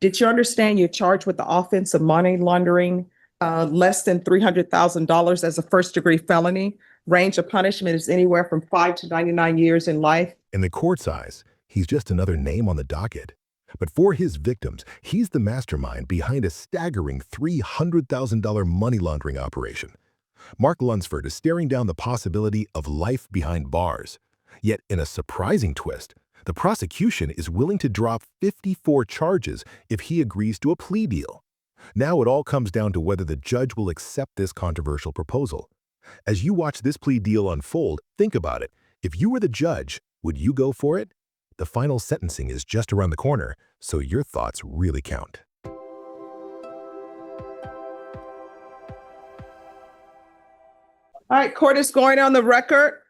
Did you understand you're charged with the offense of money laundering less than $300,000 as a first-degree felony? Range of punishment is anywhere from 5 to 99 years in life. In the court's eyes, he's just another name on the docket. But for his victims, he's the mastermind behind a staggering $300,000 money laundering operation. Mark Lunsford is staring down the possibility of life behind bars. Yet, in a surprising twist, the prosecution is willing to drop 54 charges if he agrees to a plea deal. Now it all comes down to whether the judge will accept this controversial proposal. As you watch this plea deal unfold, think about it. If you were the judge, would you go for it? The final sentencing is just around the corner, so your thoughts really count. All right, court is going on the record.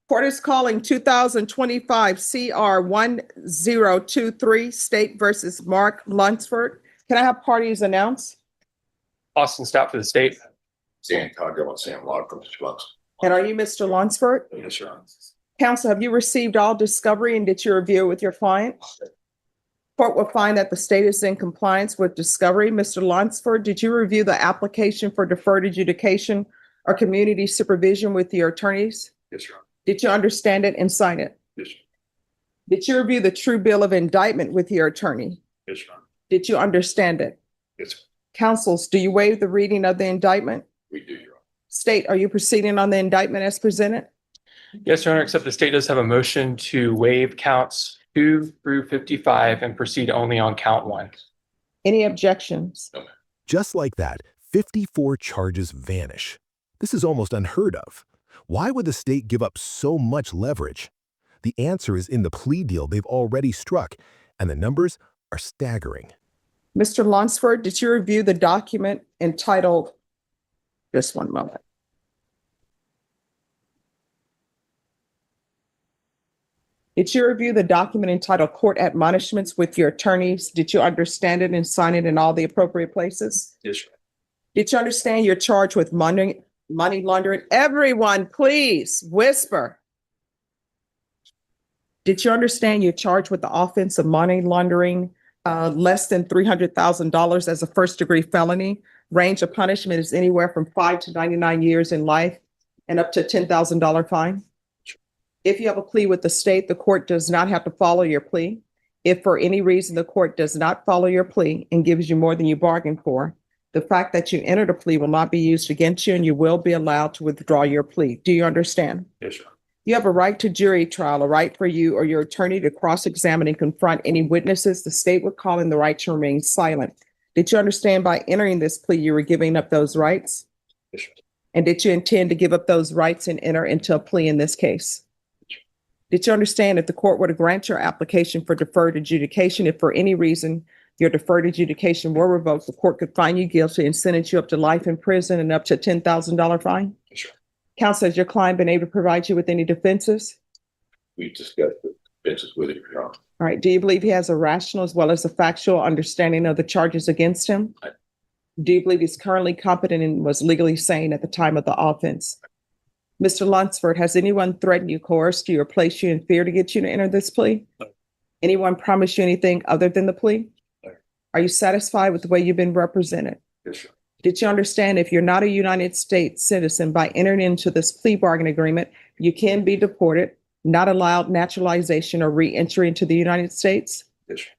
Court is calling 2025 CR 1023, State versus Mark Lunsford. Can I have parties announce? Austin Stout for the state. Dan Cogdill and Sam Log from the Schmucks. And are you Mr. Lunsford? Yes, Your Honor. Counsel, have you received all discovery and did you review it with your client? Court will find that the state is in compliance with discovery. Mr. Lunsford, did you review the application for deferred adjudication or community supervision with your attorneys? Yes, Your Honor. Did you understand it and sign it? Yes, Your Did you review the true bill of indictment with your attorney? Yes, Your Honor. Did you understand it? Yes, Counsels, do you waive the reading of the indictment? we do, Your Honor. State, are you proceeding on the indictment as presented? Yes, Your Honor, except the state does have a motion to waive counts 2 through 55 and proceed only on count 1. Any objections? No, ma'am. Just like that, 54 charges vanish. This is almost unheard of. Why would the state give up so much leverage? The answer is in the plea deal they've already struck, and the numbers are staggering. Mr. Lunsford, did you review the document entitled, just one moment. Did you review the document entitled Court Admonishments with your attorneys? Did you understand it and sign it in all the appropriate places? Yes, Your Honor. Did you understand you're charged with money laundering? Everyone, please whisper. Did you understand you're charged with the offense of money laundering less than $300,000 as a first-degree felony? Range of punishment is anywhere from 5 to 99 years in life and up to a $10,000 fine. If you have a plea with the state, the court does not have to follow your plea. If for any reason the court does not follow your plea and gives you more than you bargained for, the fact that you entered a plea will not be used against you and you will be allowed to withdraw your plea. Do you understand? Yes, Your Honor. You have a right to jury trial, a right for you or your attorney to cross-examine and confront any witnesses. The state would call in the right to remain silent. Did you understand by entering this plea you were giving up those rights? Yes, Your Honor. And did you intend to give up those rights and enter into a plea in this case? Did you understand if the court were to grant your application for deferred adjudication, if for any reason your deferred adjudication were revoked, the court could find you guilty and sentence you up to life in prison and up to a $10,000 fine? Yes, Your Honor. Counsel, has your client been able to provide you with any defenses? We discussed the defenses with it, Your Honor. All right. Do you believe he has a rational as well as a factual understanding of the charges against him? Aye. Do you believe he's currently competent and was legally sane at the time of the offense? Mr. Lunsford, has anyone threatened you, coerced you, or placed you in fear to get you to enter this plea? No. Anyone promised you anything other than the plea? No. Are you satisfied with the way you've been represented? Yes, Your Honor. Did you understand if you're not a United States citizen, by entering into this plea bargain agreement, you can be deported, not allowed naturalization or re-entry into the United States? Yes, Your Honor.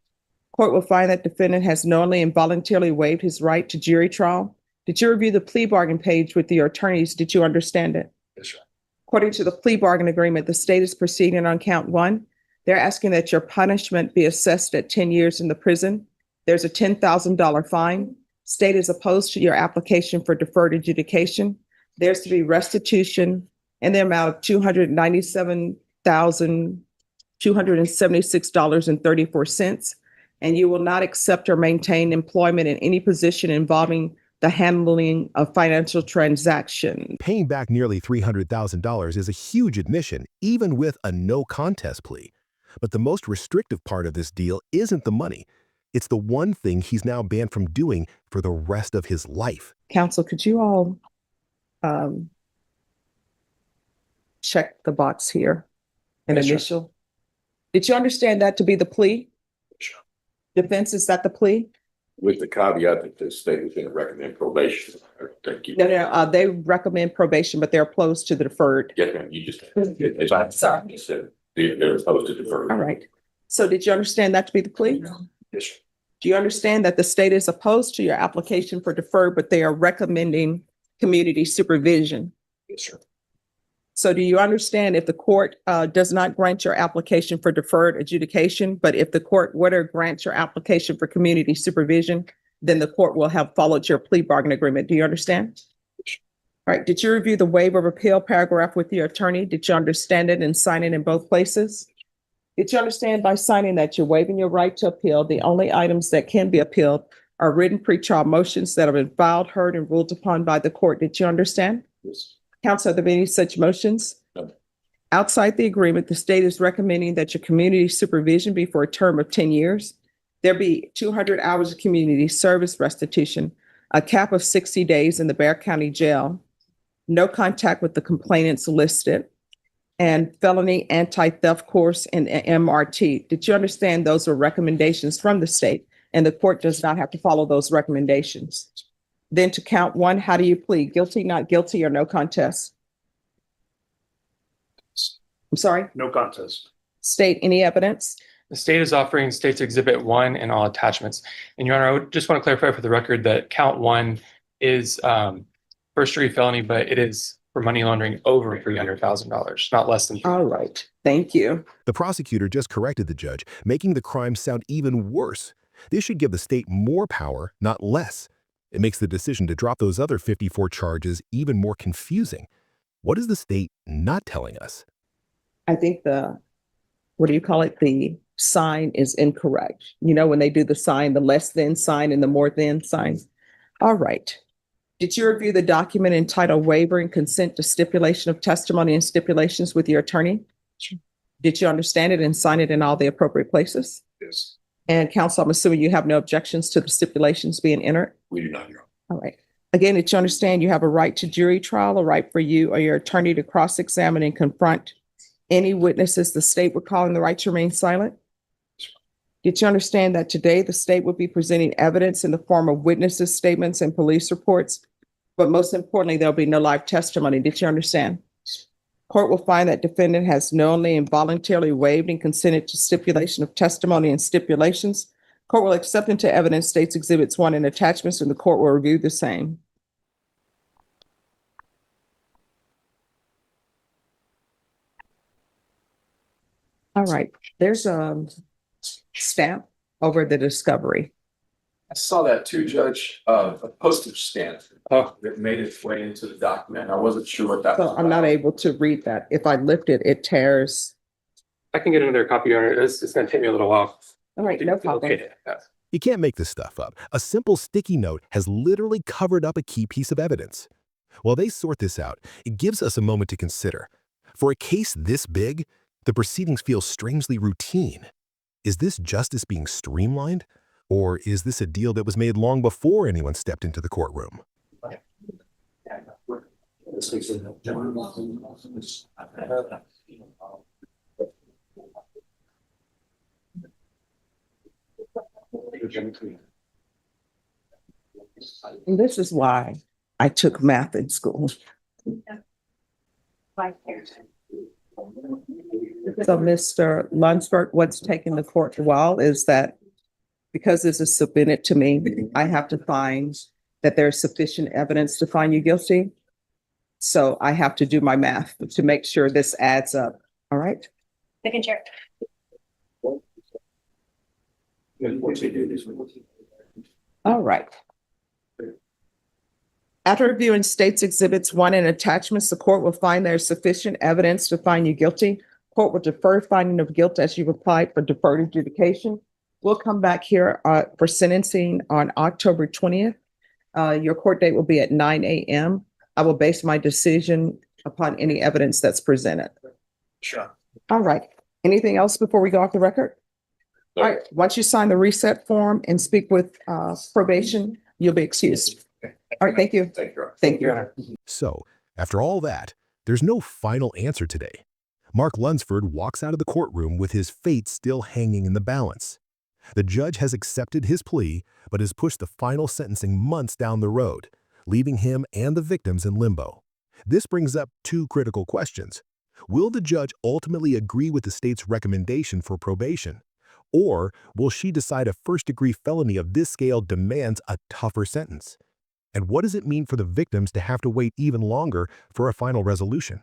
Court will find that defendant has knowingly and voluntarily waived his right to jury trial. Did you review the plea bargain page with your attorneys? Did you understand it? Yes, Your Honor. According to the plea bargain agreement, the state is proceeding on count 1. They're asking that your punishment be assessed at 10 years in the prison. There's a $10,000 fine. State is opposed to your application for deferred adjudication. There's to be restitution in the amount of $297,276.34. And you will not accept or maintain employment in any position involving the handling of financial transactions. Paying back nearly $300,000 is a huge admission, even with a no contest plea. But the most restrictive part of this deal isn't the money. It's the one thing he's now banned from doing for the rest of his life. Counsel, could you all check the box here? An Yes, sir. initial. Did you understand that to be the plea? Sure. Defense, is that the plea? With the caveat that the state was going to recommend probation. Thank you. No, they recommend probation, but they're opposed to the deferred. Yeah, ma'am, you just. Sorry. You said they're opposed to defer. All right. So did you understand that to be the plea? Yes, sir. Do you understand that the state is opposed to your application for deferred, but they are recommending community supervision? Yes, sir. So do you understand if the court does not grant your application for deferred adjudication, but if the court were to grant your application for community supervision, then the court will have followed your plea bargain agreement? Do you understand? All right. Did you review the waiver of appeal paragraph with your attorney? Did you understand it and sign it in both places? Did you understand by signing that you're waiving your right to appeal? The only items that can be appealed are written pretrial motions that have been filed, heard, and ruled upon by the court. Did you understand? Yes. Counsel, are there any such motions? No. Outside the agreement, the state is recommending that your community supervision be for a term of 10 years. There be 200 hours of community service restitution, a cap of 60 days in the Bexar County Jail, no contact with the complainants listed, and felony anti-theft course and MRT. Did you understand those are recommendations from the state and the court does not have to follow those recommendations? Then to count one, how do you plead? Guilty, not guilty, or no contest? I'm sorry, No contest. state any evidence? The state is offering State's Exhibit 1 and all attachments. And Your Honor, I would just want to clarify for the record that count 1 is first degree felony, but it is for money laundering over $300,000, not less than. All right, thank you. The prosecutor just corrected the judge, making the crime sound even worse. This should give the state more power, not less. It makes the decision to drop those other 54 charges even more confusing. What is the state not telling us? I think what do you call it? The sign is incorrect. You know, when they do the sign, the less than sign and the more than sign. All right. Did you review the document entitled Waiver and Consent to Stipulation of Testimony and Stipulations with your attorney? Sure. Did you understand it and sign it in all the appropriate places? Yes, And counsel, I'm assuming you have no objections to the stipulations being entered? we do not, Your Honor. All right. Again, did you understand you have a right to jury trial, a right for you or your attorney to cross-examine and confront any witnesses the state would call in the right to remain silent? Did you understand that today the state would be presenting evidence in the form of witnesses' statements and police reports? But most importantly, there'll be no live testimony. Did you understand? Court will find that defendant has knowingly and voluntarily waived and consented to stipulation of testimony and stipulations. Court will accept into evidence State's Exhibits 1 and attachments, and the court will review the same. All right, there's a stamp over the discovery. I saw that too, Judge, a postage stamp that made its way into the document. I wasn't sure what that was So I'm not about. able to read that. If I lift it, it tears. I can get another copy, Your Honor. It's going to take me a little while. All right, no problem. Okay. You can't make this stuff up. A simple sticky note has literally covered up a key piece of evidence. While they sort this out, it gives us a moment to consider. For a case this big, the proceedings feel strangely routine. Is this justice being streamlined? Or is this a deal that was made long before anyone stepped into the courtroom? And this is why I took math in school. So Mr. Lunsford, what's taking the court a while is that because this is submitted to me, I have to find that there's sufficient evidence to find you guilty. So I have to do my math to make sure this adds up. All right? Second chair. All right. After reviewing State's Exhibits 1 and attachments, the court will find there is sufficient evidence to find you guilty. Court will defer finding of guilt as you've applied for deferred adjudication. We'll come back here for sentencing on October 20th. Your court date will be at 9 a.m. I will base my decision upon any evidence that's presented. Sure. All right. Anything else before we go off the record? All right. Once you sign the reset form and speak with probation, you'll be excused. All right. Thank you. Thank you, Your Honor. Thank Your you. Honor. So, after all that, there's no final answer today. Mark Lunsford walks out of the courtroom with his fate still hanging in the balance. The judge has accepted his plea, but has pushed the final sentencing months down the road, leaving him and the victims in limbo. This brings up two critical questions. Will the judge ultimately agree with the state's recommendation for probation? Or will she decide a first-degree felony of this scale demands a tougher sentence? And what does it mean for the victims to have to wait even longer for a final resolution?